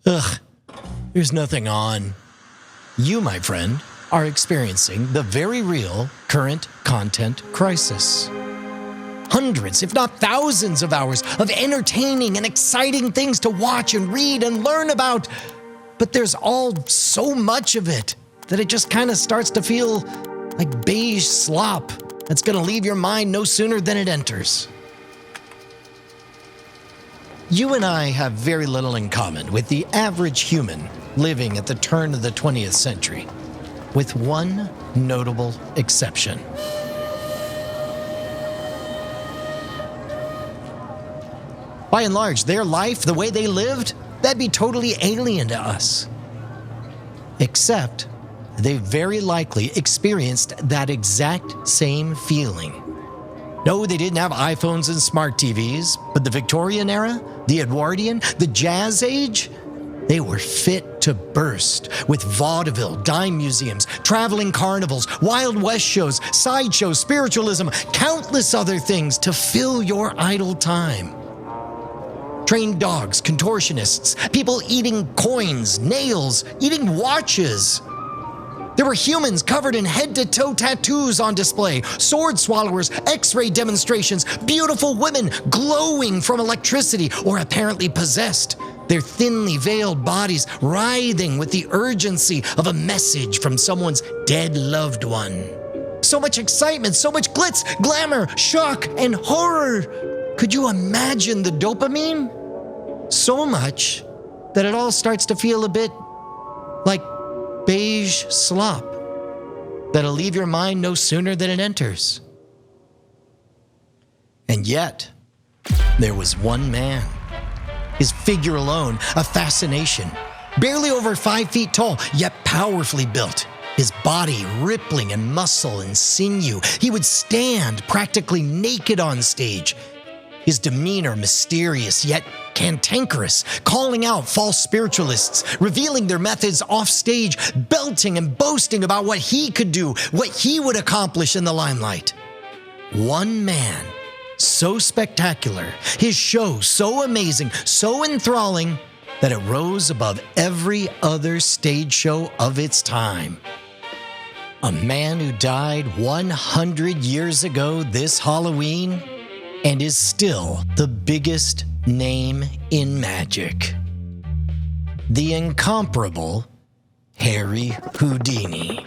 Ugh, there's nothing on. You, my friend, are experiencing the very real current content crisis. Hundreds, if not thousands of hours of entertaining and exciting things to watch and read and learn about. But there's all so much of it that it just kind of starts to feel like beige slop that's going to leave your mind no sooner than it enters. You and I have very little in common with the average human living at the turn of the 20th century, with one notable exception. By and large, their life, the way they lived, that'd be totally alien to us. Except they very likely experienced that exact same feeling. No, they didn't have iPhones and smart TVs, but the Victorian era, the Edwardian, the Jazz Age, they were fit to burst with vaudeville, dime museums, traveling carnivals, Wild West shows, sideshows, spiritualism, countless other things to fill your idle time. Trained dogs, contortionists, people eating coins, nails, eating watches. There were humans covered in head-to-toe tattoos on display, sword swallowers, X-ray demonstrations, beautiful women glowing from electricity or apparently possessed, their thinly veiled bodies writhing with the urgency of a message from someone's dead loved one. So much excitement, so much glitz, glamour, shock, and horror. Could you imagine the dopamine? So much that it all starts to feel a bit like beige slop that'll leave your mind no sooner than it enters. And yet, there was one man. His figure alone, a fascination. Barely over 5 feet tall, yet powerfully built. His body rippling in muscle and sinew. He would stand practically naked on stage. His demeanor mysterious yet cantankerous, calling out false spiritualists, revealing their methods off stage, belting and boasting about what he could do, what he would accomplish in the limelight. One man, so spectacular, his show so amazing, so enthralling, that it rose above every other stage show of its time. A man who died 100 years ago this Halloween, and is still the biggest name in magic. The incomparable Harry Houdini.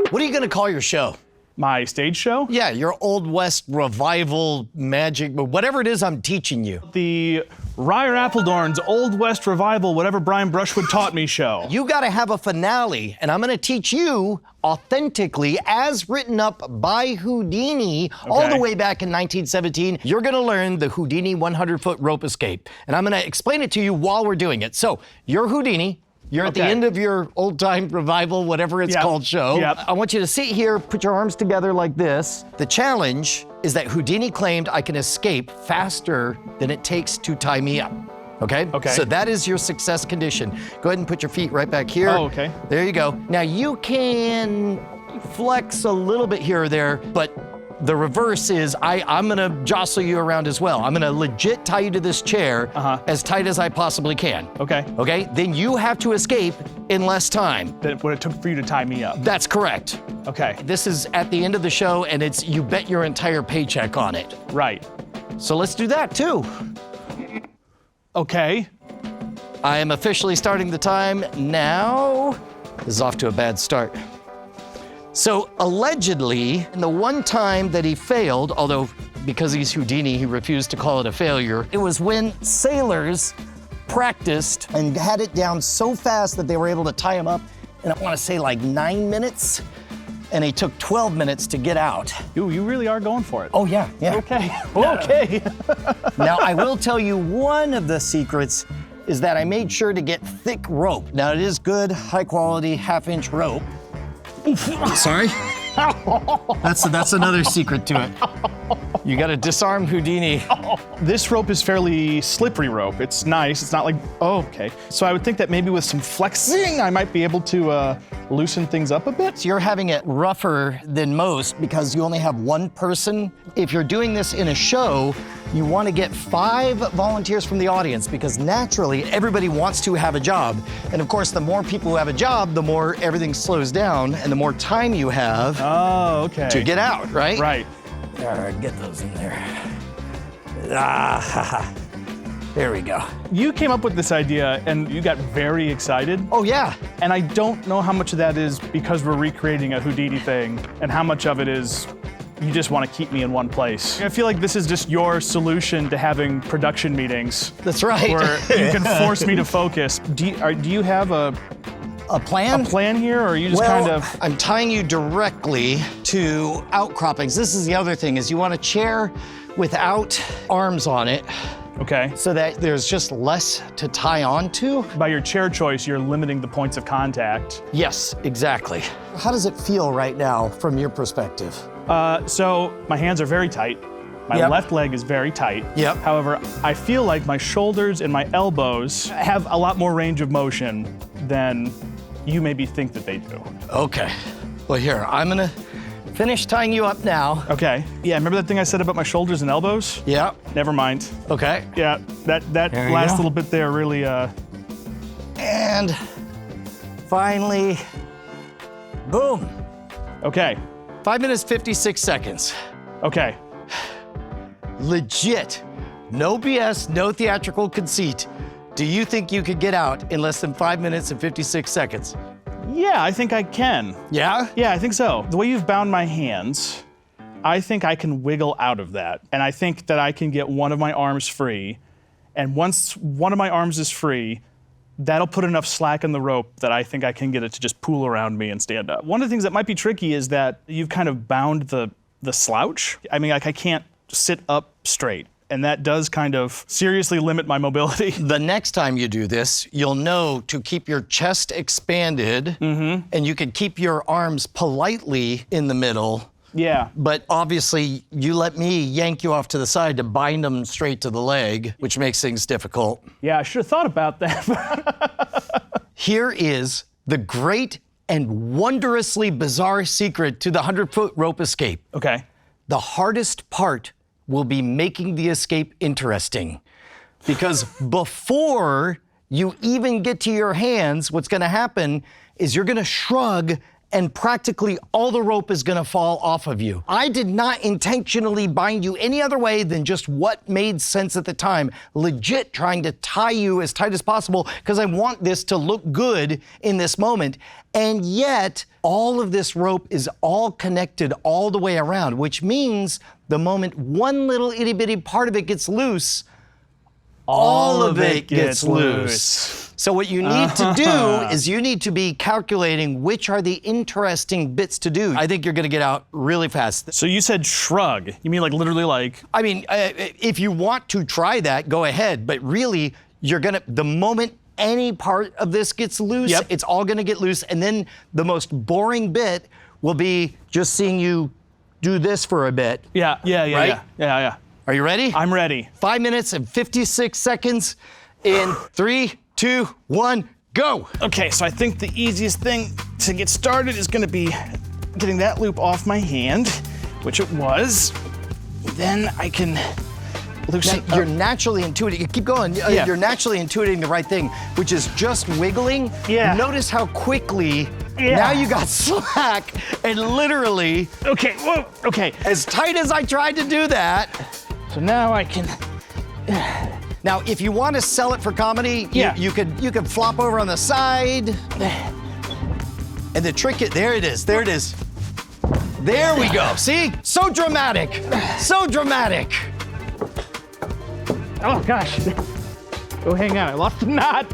What are you going to call your show? My stage show? Yeah, your Old West revival magic, but whatever it is I'm teaching you. The Ryer Appeldoorn's Old West revival, whatever Brian Brushwood taught me show. You got to have a finale, and I'm going to teach you authentically, as written up by Houdini, all the way back in 1917. You're going to learn the Houdini 100-foot rope escape, and I'm going to explain it to you while we're doing it. So, you're Houdini. You're at the end of your old-time revival, whatever it's called, show. I want you to sit here, put your arms together like this. The challenge is that Houdini claimed I can escape faster than it takes to tie me up. Okay? So that is your success condition. Go ahead and put your feet right back here. Oh, okay. There you go. Now you can flex a little bit here or there, but the reverse is I'm gonna jostle you around as well. I'm gonna legit tie you to this chair as tight as I possibly can. Okay? Then you have to escape in less time than what it took for you to tie me up. That's correct. Okay. This is at the end of the show, and it's you bet your entire paycheck on it. Right. So let's do that too. Okay. I am officially starting the time now. This is off to a bad start. So allegedly, the one time that he failed, although because he's Houdini, he refused to call it a failure, it was when sailors practiced and had it down so fast that they were able to tie him up in, I want to say, like 9 minutes, and it took 12 minutes to get out. Ooh, you really are going for it. Oh, yeah. Okay. Okay. Now, I will tell you one of the secrets is that I made sure to get thick rope. Now, it is good, high-quality, half-inch rope. Sorry? That's another secret to it. You gotta disarm Houdini. This rope is fairly slippery rope. It's nice. It's not like, oh, okay. So I would think that maybe with some flexing, I might be able to loosen things up a bit. So you're having it rougher than most because you only have one person. If you're doing this in a show, you want to get 5 volunteers from the audience because naturally everybody wants to have a job. And of course, the more people who have a job, the more everything slows down and the more time you have to get out, right? Right. All right, get those in there. There we go. You came up with this idea and you got very excited. Oh, yeah. And I don't know how much of that is because we're recreating a Houdini thing and how much of it is you just want to keep me in one place. I feel like this is just your solution to having production meetings. That's right. Where you can force me to focus. Do you have a plan? A plan here, or are you just kind of? I'm tying you directly to outcroppings. This is the other thing, is you want a chair without arms on it. Okay. So that there's just less to tie onto. By your chair choice, you're limiting the points of contact. Yes, exactly. How does it feel right now from your perspective? So my hands are very tight. My left leg is very tight. Yep. However, I feel like my shoulders and my elbows have a lot more range of motion than you maybe think that they do. Okay. Well, here, I'm gonna finish tying you up now. Okay. Yeah, remember that thing I said about my shoulders and elbows? Yeah. Never mind. Okay. Yeah, that last little bit there really, And finally, boom. Okay. 5 minutes, 56 seconds. Okay. Legit. No BS, no theatrical conceit. Do you think you could get out in less than 5 minutes and 56 seconds? Yeah, I think I can. Yeah? Yeah, I think so. The way you've bound my hands, I think I can wiggle out of that. And I think that I can get one of my arms free. And once one of my arms is free, that'll put enough slack in the rope that I think I can get it to just pool around me and stand up. One of the things that might be tricky is that you've kind of bound the slouch. I mean, like I can't sit up straight. And that does kind of seriously limit my mobility. The next time you do this, you'll know to keep your chest expanded and you can keep your arms politely in the middle. Yeah. But obviously, you let me yank you off to the side to bind them straight to the leg, which makes things difficult. Yeah, I should have thought about that. Here is the great and wondrously bizarre secret to the 100-foot rope escape. Okay. The hardest part will be making the escape interesting. Because before you even get to your hands, what's gonna happen is you're gonna shrug and practically all the rope is gonna fall off of you. I did not intentionally bind you any other way than just what made sense at the time. Legit trying to tie you as tight as possible because I want this to look good in this moment. And yet, all of this rope is all connected all the way around, which means the moment one little itty bitty part of it gets loose, all of it gets loose. So what you need to do is you need to be calculating which are the interesting bits to do. I think you're gonna get out really fast. So you said shrug. You mean like literally like? I mean, if you want to try that, go ahead. But really, the moment any part of this gets loose, it's all gonna get loose. And then the most boring bit will be just seeing you do this for a bit. Yeah. Yeah. Are you ready? I'm ready. 5 minutes and 56 seconds in 3, 2, 1, go. Okay, so I think the easiest thing to get started is gonna be getting that loop off my hand, which it was. Then I can loosen You're naturally intuiting, keep going. You're naturally intuiting the right thing, which is just wiggling. Yeah. Notice how quickly, now you got slack and literally. Okay, whoa, okay. As tight as I tried to do that. So now I can. Now, if you want to sell it for comedy, you could flop over on the side. And the trick is, there it is. There we go. See? So dramatic. So dramatic. Oh gosh. Oh, hang on, I lost the knot.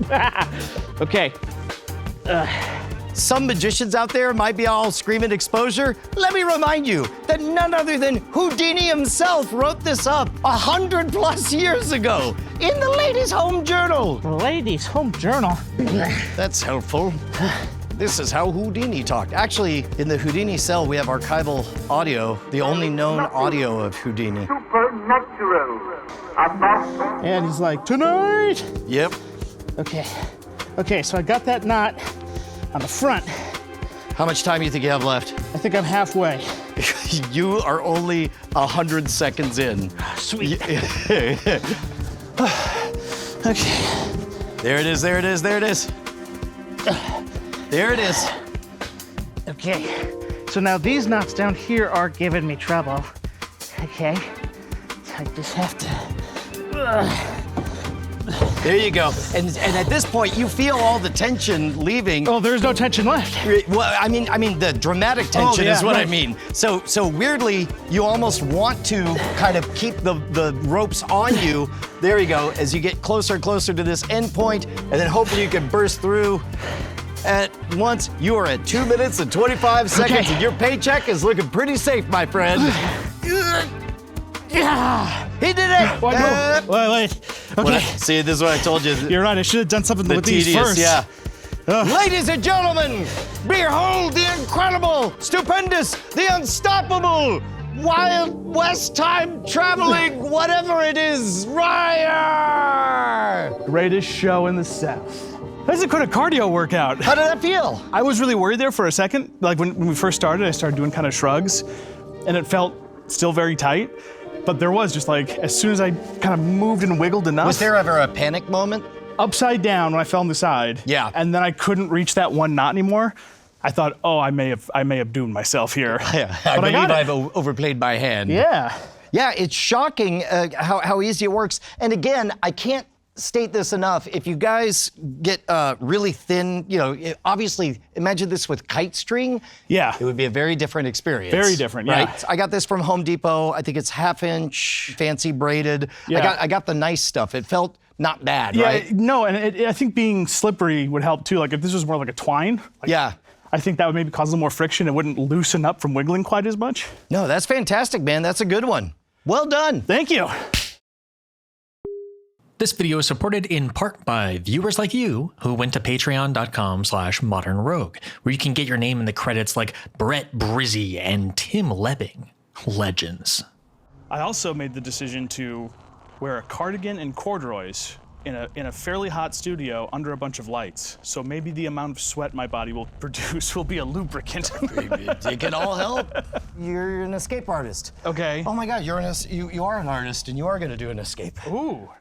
Okay. Some magicians out there might be all screaming exposure. Let me remind you that none other than Houdini himself wrote this up 100+ years ago in the Ladies' Home Journal. The Ladies' Home Journal. That's helpful. This is how Houdini talked. Actually, in the Houdini cell, we have archival audio, the only known audio of Houdini. Supernatural. And he's like, tonight. Yep. Okay, so I got that knot on the front. How much time do you think you have left? I think I'm halfway. You are only 100 seconds in. Sweet. Okay. There it is, there it is, there it is. There it is. Okay, so now these knots down here are giving me trouble. Okay, so I just have to. There you go. And at this point, you feel all the tension leaving. Oh, there's no tension left. Well, I mean the dramatic tension yeah, is what I right. mean. So weirdly, you almost want to kind of keep the ropes on you. There you go, as you get closer and closer to this end point, and then hopefully you can burst through at once. You are at 2 minutes and 25 seconds, and your paycheck is looking pretty safe, my friend. He did it! Wait. Okay. See, this is what I told you. You're right, I should have done something with these first. Yeah. Ladies and gentlemen, behold the incredible, stupendous, the unstoppable, Wild West time traveling, whatever it is, Ryer! Greatest show in the South. That's a good cardio workout. How did that feel? I was really worried there for a second. Like when we first started, I started doing kind of shrugs, and it felt still very tight. But there was just like, as soon as I kind of moved and wiggled enough. Was there ever a panic moment? Upside down when I fell on the side. Yeah. And then I couldn't reach that one knot anymore. I thought, oh, I may have doomed myself here. Yeah, But I got it. I've overplayed my hand. Yeah. Yeah, it's shocking how easy it works. And again, I can't state this enough. If you guys get really thin, obviously, imagine this with kite string. Yeah. It would be a very different experience. Very different, yeah. Right? I got this from Home Depot. I think it's 1/2 inch, fancy braided. Yeah. I got the nice stuff. It felt not bad, Yeah, right? no, and I think being slippery would help too. Like if this was more like a twine. Yeah. I think that would maybe cause a little more friction. It wouldn't loosen up from wiggling quite as much. No, that's fantastic, man. That's a good one. Well done. Thank you. This video is supported in part by viewers like you who went to patreon.com/modernrogue, where you can get your name in the credits like Brett Brizzy and Tim Lebbing. Legends. I also made the decision to wear a cardigan and corduroys in a fairly hot studio under a bunch of lights. So maybe the amount of sweat my body will produce will be a lubricant. It can all help. You're an escape artist. Okay. Oh my God, you are an artist, and you are going to do an escape. Ooh,